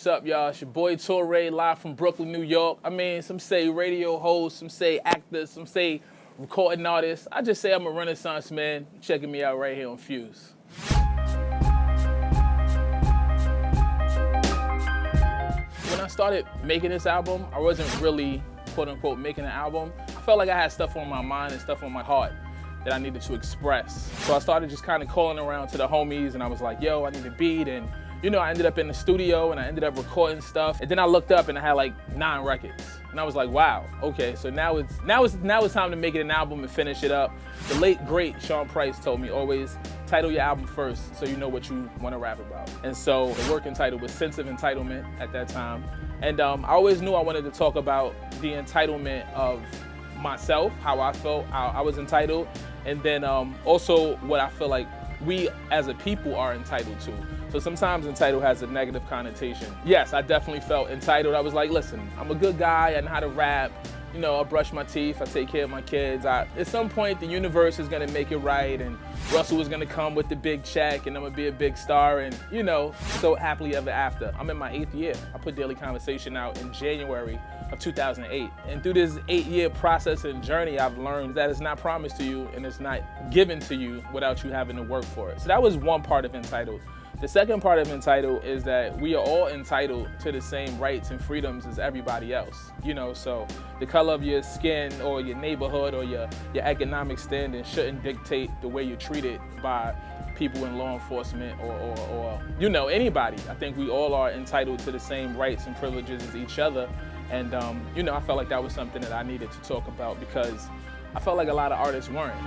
What's up, y'all? It's your boy Torae, live from Brooklyn, New York. I mean, some say radio host, some say actor, some say recording artist. I just say I'm a Renaissance man. Checking me out right here on Fuse. When I started making this album, I wasn't really, quote unquote, making an album. I felt like I had stuff on my mind and stuff on my heart that I needed to express. So I started just kind of calling around to the homies and I was like, yo, I need a beat. And you know, I ended up in the studio and I ended up recording stuff. And then I looked up and I had like 9 records. And I was like, wow, okay, so now it's time to make it an album and finish it up. The late, great Sean Price told me always title your album first so you know what you want to rap about. And so the working title was Sense of Entitlement at that time. And I always knew I wanted to talk about the entitlement of myself, how I felt, how I was entitled, and then also what I feel like we as a people are entitled to. So sometimes entitled has a negative connotation. Yes, I definitely felt entitled. I was like, listen, I'm a good guy, I know how to rap, you know, I brush my teeth, I take care of my kids. At some point, the universe is gonna make it right, and Russell is gonna come with the big check, and I'm gonna be a big star, and you know, so happily ever after. I'm in my 8th year. I put Daily Conversation out in January of 2008. And through this 8-year process and journey, I've learned that it's not promised to you and it's not given to you without you having to work for it. So that was one part of entitled. The second part of entitled is that we are all entitled to the same rights and freedoms as everybody else. You know, so the color of your skin or your neighborhood or your economic standing shouldn't dictate the way you're treated by people in law enforcement or you know, anybody. I think we all are entitled to the same rights and privileges as each other. And you know, I felt like that was something that I needed to talk about because I felt like a lot of artists weren't.